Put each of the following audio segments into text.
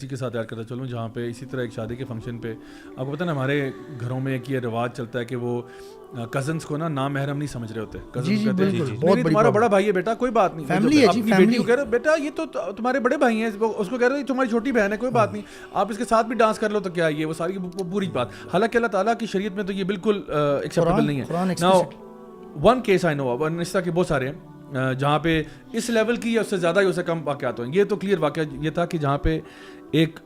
اسی کے ساتھ ایڈ کرتا چلوں جہاں پہ اسی طرح ایک شادی کے فنکشن پہ آپ کو پتہ نا ہمارے گھروں میں ایک یہ رواج چلتا ہے کہ وہ کزنس کو نا نامحرم نہیں سمجھ رہے ہوتے. کزنس کہتے ہیں تمہارا بڑا بھائی ہے بیٹا کوئی بات نہیں, فیملی ہے جی, اپنی بیٹی کو کہہ رہے بیٹا یہ تو تمہارے بڑے بھائی ہیں, اس کو کہہ رہے تمہاری چھوٹی بہن ہے کوئی بات نہیں, آپ اس کے ساتھ بھی ڈانس کر لو تو کیا یہ وہ ساری پوری بات. حالانکہ اللہ تعالیٰ کی شریعت میں تو یہ بالکل ایکسیپٹیبل نہیں ہے. ناؤ ون کیس آئی نو, اس طرح کے بہت سارے ہیں جہاں پہ اس لیول کی یا اس سے زیادہ ہی اس سے کم واقعات ہوئے. یہ تو کلیئر واقعہ یہ تھا کہ جہاں پہ ایک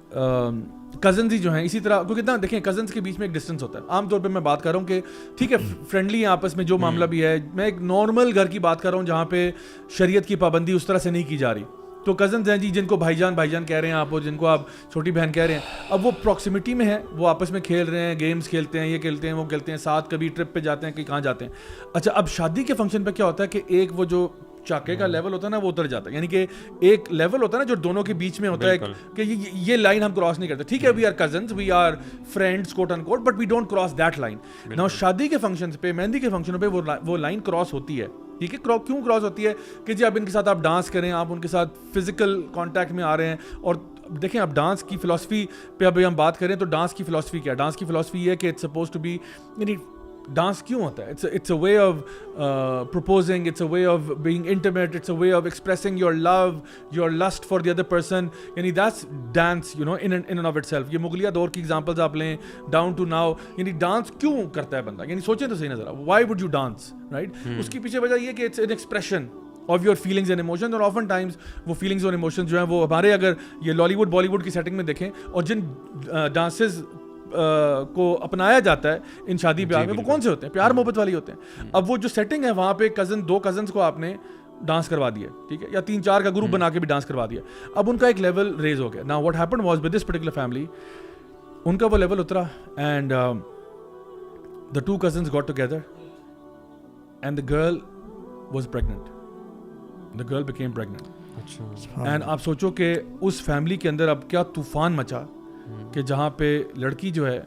کزنز ہی جو ہیں اسی طرح, کیونکہ اتنا دیکھیں کزنس کے بیچ میں ایک ڈسٹینس ہوتا ہے. عام طور پہ میں بات کر رہا ہوں کہ ٹھیک ہے فرینڈلی ہیں آپس میں جو معاملہ بھی ہے, میں ایک نارمل گھر کی بات کر رہا ہوں جہاں پہ شریعت کی پابندی اس طرح سے نہیں کی جا رہی. تو کزنز ہیں جی جن کو بھائی جان کہہ رہے ہیں آپ, اور جن کو آپ چھوٹی بہن کہہ رہے ہیں, اب وہ پراکسیمیٹی میں ہے, وہ آپس میں کھیل رہے ہیں, گیمز کھیلتے ہیں, یہ کھیلتے ہیں, وہ کھیلتے ہیں, ساتھ کبھی ٹرپ پہ جاتے ہیں, کہیں کہاں جاتے ہیں. اچھا اب شادی کے فنکشن پہ کیا ہوتا ہے کہ ایک وہ جو چاکے کا لیول ہوتا ہے نا وہ اتر جاتا ہے, یعنی کہ ایک لیول ہوتا ہے نا جو دونوں کے بیچ میں ہوتا ہے کہ یہ لائن ہم کراس نہیں کرتے. ٹھیک ہے we are cousins, we are friends quote unquote, but we don't cross that line. Now شادی کے فنکشنز پہ, مہندی کے فنکشنوں پہ وہ لائن کراس ہوتی ہے. ٹھیک ہے کیوں کراس ہوتی ہے کہ جی اب ان کے ساتھ آپ ڈانس کریں, آپ ان کے ساتھ فزیکل کانٹیکٹ میں آ رہے ہیں. اور دیکھیں اب ڈانس کی فلاسفی پہ ابھی ہم بات کریں تو ڈانس کی فلاسفی کیا ہے؟ ڈانس کی فلاسفی یہ ہے کہ اٹس سپوز ٹو بی, یعنی ڈانس کیوں ہوتا ہے؟ It's a way of proposing, it's a way of being intimate, it's a way of expressing your love, your lust for the other person, یعنی that's dance you know in and of itself. یہ مغلیہ دور کی examples آپ لیں down to now, یعنی dance کیوں کرتا ہے بندہ, یعنی سوچیں تو صحیح نظر, why would you dance right. اس کی پیچھے وجہ یہ کہ it's an expression of your feelings and emotions, اور آفن ٹائمز وہ فیلنگز اور ایموشنز جو ہیں وہ ہمارے اگر یہ لالی ووڈ بالی ووڈ کی سیٹنگ میں دیکھیں, اور جن ڈانسز کو اپنایا جاتا ہے ان شادی بیاہ میں وہ کون سے ہوتے ہیں؟ پیار محبت والی ہوتے ہیں. اب وہ جو سیٹنگ ہے وہاں پہ دو کزنس کو آپ نے ڈانس کروا دیا, ٹھیک ہے, یا 3-4 کا گروپ بنا کے بھی ڈانس کروا دیا. اب ان کا ایک لیول ریز ہو گیا. Now what happened was with this particular family, ان کا وہ لیول اترا and the two cousins got together and the girl was pregnant. The girl became pregnant. And آپ سوچو کہ اس فیملی کے اندر اب کیا طوفان مچا کہ جہاں پہ لڑکی جو ہے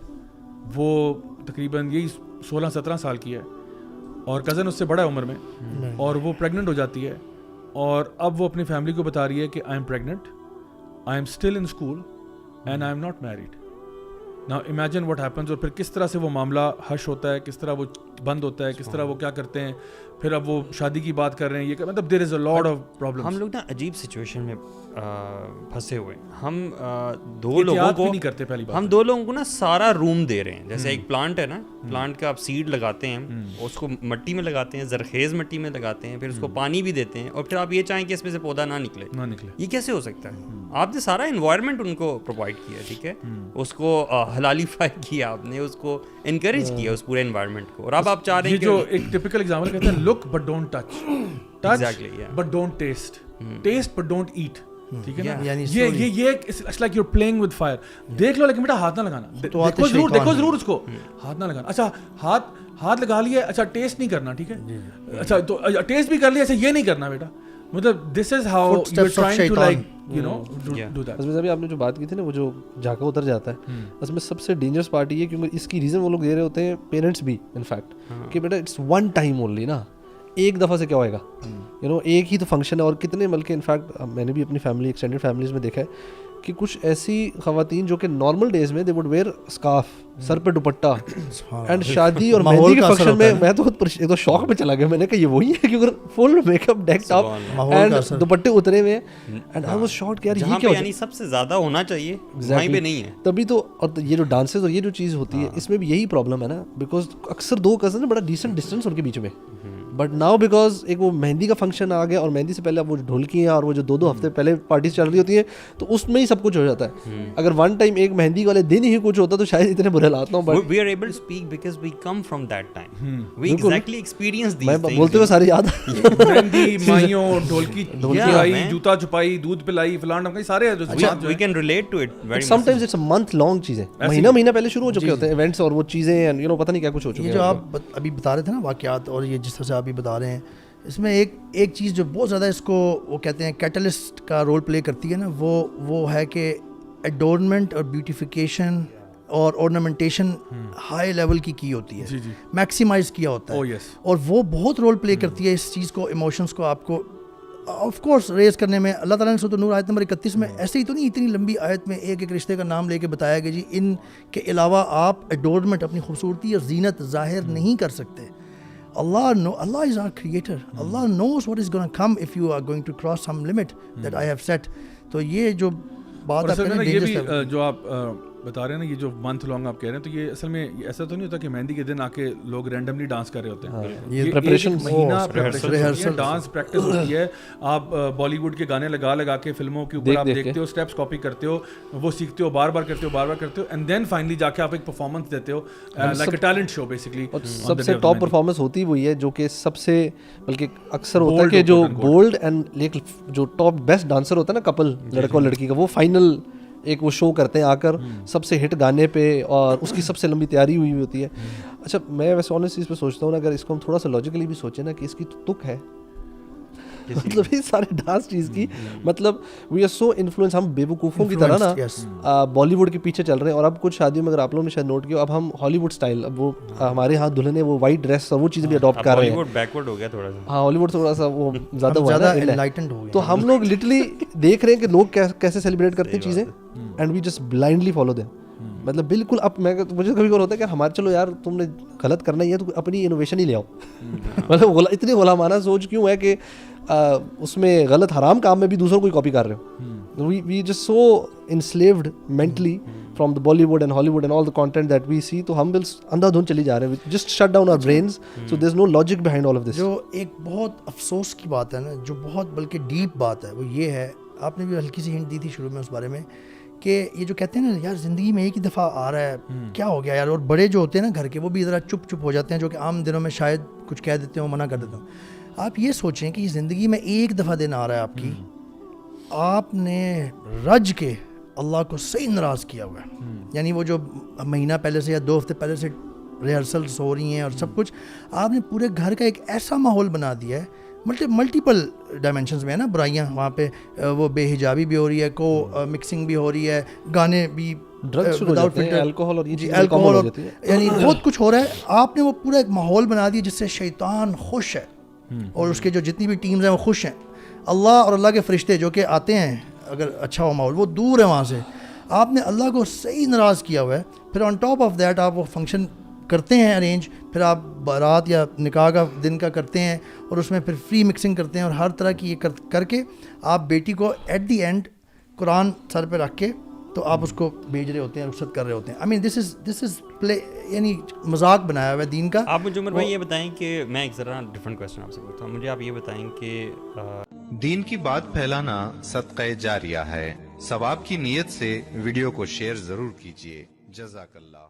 وہ تقریباً یہی 16-17 سال کی ہے اور کزن اس سے بڑا ہے عمر میں, اور وہ پریگننٹ ہو جاتی ہے, اور اب وہ اپنی فیملی کو بتا رہی ہے کہ I am pregnant, I am still in school and I am not married. Now imagine what happens, اور پھر کس طرح سے وہ معاملہ حش ہوتا ہے, کس طرح وہ بند ہوتا ہے, کس طرح وہ کیا کرتے ہیں. پھر اب وہ شادی کی بات کر رہے ہیں, یہ مطلب there is a lot of problems. ہم لوگ نا عجیب سچویشن میں پھنسے ہوئے. ہم دو لوگوں کو نا سارا روم دے رہے ہیں. جیسے ایک پلانٹ ہے نا, پلانٹ کا آپ سیڈ لگاتے ہیں, اس کو مٹی میں لگاتے ہیں, زرخیز مٹی میں لگاتے ہیں, پھر اس کو پانی بھی دیتے ہیں, اور پھر آپ یہ چاہیں کہ اس میں سے پودا نہ نکلے. یہ کیسے ہو سکتا ہے؟ آپ نے سارا انوائرمنٹ ان کو پرووائڈ کیا, ٹھیک ہے, اس کو حلالیفائی کیا, آپ نے اس کو انکریج کیا اس پورے انوائرمنٹ کو, اور اب آپ چاہ رہے ہیں کہ جو ایک ٹپیکل ایگزامپل کہتے ہیں look but don't touch but don't taste but don't eat. ٹھیک ہے نا, یہ it's like you are playing with fire. دیکھ لو لیکن بیٹا ہاتھ نہ لگانا, دیکھو ضرور اس کو, ہاتھ نہ لگانا. اچھا ہاتھ لگا لیا, اچھا ٹیسٹ نہیں کرنا, ٹھیک ہے, اچھا تو ٹیسٹ بھی کر لیا, ایسا یہ نہیں کرنا بیٹا. مطلب this is how you are trying to like you know do that. اس میں آپ نے جو بات کی تھی نا وہ جو جھاکا اتر جاتا ہے, اس میں سب سے ڈینجرس پارٹ یہ ہے کیونکہ اس کی ریزن وہ لوگ دے رہے ہوتے ہیں پیرنٹس بھی انفیکٹ, کہ بیٹا اٹس ون ٹائم اونلی نا, ایک دفعہ سے کیا ہوئے گا, یو نو ایک ہی تو فنکشن ہے. اور کتنے بلکہ انفیکٹ میں نے بھی اپنی فیملی ایکسٹینڈیڈ فیملیز میں دیکھا ہے کہ کچھ ایسی خواتین جو کہ نارمل ڈیز میں دے وڈ ویئر اسکارف, سر پہ دوپٹہ, اینڈ شادی اور مہندی کے فنکشن میں میں تو خود ایک تو شوق میں چلا گیا. میں نے کہا یہ وہی ہے کہ full make up decked up and دوپٹے اترے ہوئے, اینڈ آئی واز شاکڈ کہ یار یہ کیا, یعنی سب سے زیادہ ہونا چاہیے وہیں پہ نہیں ہے. تبھی تو, اور یہ جو ڈانسز اور یہ جو چیز ہوتی ہے اس میں بھی یہی پرابلم ہے نا, بیکاز اکثر دو کزن بڑا ڈیسنٹ ڈسٹینس ان کے بیچ میں, بٹ ناؤ بیکاز ایک وہ مہندی کا فنکشن آ گیا, اور مہندی سے پہلے اب وہ ڈھولکیاں اور وہ جو 2 ہفتے پہلے پارٹیز چل رہی ہوتی ہیں, تو اس میں ہی سب کچھ ہو جاتا ہے. اگر ون ٹائم ایک مہندی والے دن ہی کچھ ہوتا تو شاید اتنے برے حالات نہ ہوں. But we are able to speak because we come from that time. We exactly experience these things. میں بولتے ہوئے ساری یاد مہندی, مائیوں, ڈھولکی آئی, جوتا چھپائی, دودھ پلائی, فلان سارے we can relate to it very much. sometimes it's a month long چیزیں, مہینہ پہلے شروع ہو چکے ہوتے ہیں ایونٹس اور وہ چیزیں, یو نو پتہ نہیں کیا کچھ ہو چکے ہیں. یہ جو آپ ابھی بتا رہے تھے نا واقعات, اور یہ جس طرح سے آپ بھی بتا رہے ہیں, اس میں ایک چیز جو بہت زیادہ اس کو وہ کہتے ہیں کیٹلسٹ کا رول پلے کرتی ہے نا, وہ ہے کہ ایڈورنمنٹ اور بیوٹیفیکیشن اور ornamentation ہائی لیول کی ہوتی ہے, میکسیمائز کیا ہوتا ہے, اور وہ بہت رول پلے کرتی ہے اس چیز کو, ایموشنس کو آپ کو آف کورس ریز کرنے میں اللہ تعالیٰ نے سورۃ النور آیت نمبر 31 میں ایسے ہی تو نہیں اتنی لمبی آیت میں ایک ایک رشتے کا نام لے کے بتایا کہ جی ان کے علاوہ آپ ایڈورمنٹ اپنی خوبصورتی اور زینت ظاہر نہیں کر سکتے. Allah is our creator, Allah knows what is gonna come if you are going to cross some limit that I have set. تو یہ جو بات آپ یہ بھی جو آپ بتا رہے ہیں نا, یہ جو منتھ لانگ آپ کہہ رہے ہیں, تو یہ اصل میں ایسا تو نہیں ہوتا کہ مہندی کے دن آ کے لوگ رینڈملی ڈانس کر رہے ہوتے ہیں. یہ مہینہ ڈانس پریکٹس ہوتی ہے. آپ بالی ووڈ کے گانے لگا کے فلموں کے اوپر آپ دیکھتے ہو, اسٹیپس کاپی کرتے ہو, وہ سیکھتے ہو, بار بار کرتے ہو, اینڈ دین فائنلی جا کے آپ ایک پرفارمنس دیتے ہو, like a talent show basically. سب سے ٹاپ پرفارمنس ہوتی وہی ہے جو کہ سب سے, بلکہ اکثر ہوتا ہے کہ جو بولڈ اینڈ جو ٹاپ بیسٹ ڈانسر ہوتا ہے نا کپل, لڑکا اور لڑکی کا, وہ فائنل ایک وہ شو کرتے ہیں آ کر سب سے ہٹ گانے پہ, اور اس کی سب سے لمبی تیاری ہوئی ہوتی ہے. اچھا میں ویسے آنیسٹ اس پہ سوچتا ہوں نا, اگر اس کو ہم تھوڑا سا لاجیکلی بھی سوچیں نا کہ اس کی تو تک ہے, مطلب یہ سارے ڈانس چیز کی, مطلب وی آر سو انفلوئنس, ہم بے وقوفوں کی طرح نا بالی ووڈ کے پیچھے چل رہے ہیں. اور اب کچھ شادیوں میں اگر آپ لوگوں نے شاید نوٹ کیا, اب ہم ہالی ووڈ اسٹائل, اب وہ ہمارے ہاں دلہن وہ وائٹ ڈریس اور وہ چیزیں بھی اڈاپٹ کر رہے ہیں. بیکورڈ ہو گیا تھوڑا سا, ہاں ہالی ووڈ تھوڑا سا وہ زیادہ انلائٹنڈ ہو گیا. تو ہم لوگ لٹرلی دیکھ رہے ہیں کہ لوگ کیسے سیلیبریٹ کرتے ہیں چیزیں, and we just blindly follow them. مطلب بالکل. اب میں مجھے کبھی کبھی ہوتا ہے کہ ہمارے چلو یار تم نے غلط کرنا ہی ہے تو اپنی انوویشن ہی لے آؤ. مطلب اتنی غلامانہ سوچ کیوں ہے کہ اس میں غلط حرام کام میں بھی دوسروں کو کاپی کر رہے ہو. We just so enslaved mentally from the Bollywood and Hollywood and all the content that we see. تو ہم اندھا دھند چلی جا رہے ہیں, just shut down our brains, so there is no logic behind all of this. جو ایک بہت افسوس کی بات ہے نا, جو بہت بلکہ ڈیپ بات ہے, وہ یہ ہے, آپ نے بھی ہلکی سی ہنٹ دی تھی شروع میں اس بارے میں, کہ یہ جو کہتے ہیں نا یار زندگی میں ایک ہی دفعہ آ رہا ہے, کیا ہو گیا یار. اور بڑے جو ہوتے ہیں نا گھر کے, وہ بھی ذرا چپ ہو جاتے ہیں, جو کہ عام دنوں میں شاید کچھ کہہ دیتے ہوں, منع کر دیتے ہوں. آپ یہ سوچیں کہ زندگی میں ایک دفعہ دن آ رہا ہے آپ کی, آپ نے رج کے اللہ کو صحیح ناراض کیا ہوا ہے. یعنی وہ جو مہینہ پہلے سے یا 2 ہفتے پہلے سے ریہرسلس ہو رہی ہیں اور سب کچھ, آپ نے پورے گھر کا ایک ایسا ماحول بنا دیا ہے, ملٹیپل ڈائمینشنز میں ہے نا, برائیاں وہاں پہ, وہ بے حجابی بھی ہو رہی ہے, کو مکسنگ بھی ہو رہی ہے, گانے بھی, الکوہول اور یعنی بہت کچھ ہو رہا ہے. آپ نے وہ پورا ایک ماحول بنا دیا جس سے شیطان خوش ہے, اور اس کے جو جتنی بھی ٹیمز ہیں وہ خوش ہیں. اللہ اور اللہ کے فرشتے جو کہ آتے ہیں اگر اچھا ہو ماحول, وہ دور ہے وہاں سے. آپ نے اللہ کو صحیح ناراض کیا ہوا ہے. پھر آن ٹاپ آف دیٹ آپ وہ فنکشن کرتے ہیں ارینج, پھر آپ بارات یا نکاح کا دن کا کرتے ہیں, اور اس میں پھر فری مکسنگ کرتے ہیں, اور ہر طرح کی یہ کر کے آپ بیٹی کو ایٹ دی اینڈ قرآن سر پہ رکھ کے تو آپ اس کو بھیج رہے ہوتے ہیں, رخصت کر رہے ہوتے ہیں. آئی مین دس از پلے, یعنی مذاق بنایا ہوا ہے دین کا. آپ مجھے عمر بھائی یہ بتائیں کہ میں ایک ذرا ڈفرینٹ کویسچن آپ سے پوچھتا ہوں, مجھے آپ یہ بتائیں کہ دین کی بات پھیلانا صدقہ جاریہ ہے. ثواب کی نیت سے ویڈیو کو شیئر ضرور کیجیے. جزاک اللہ.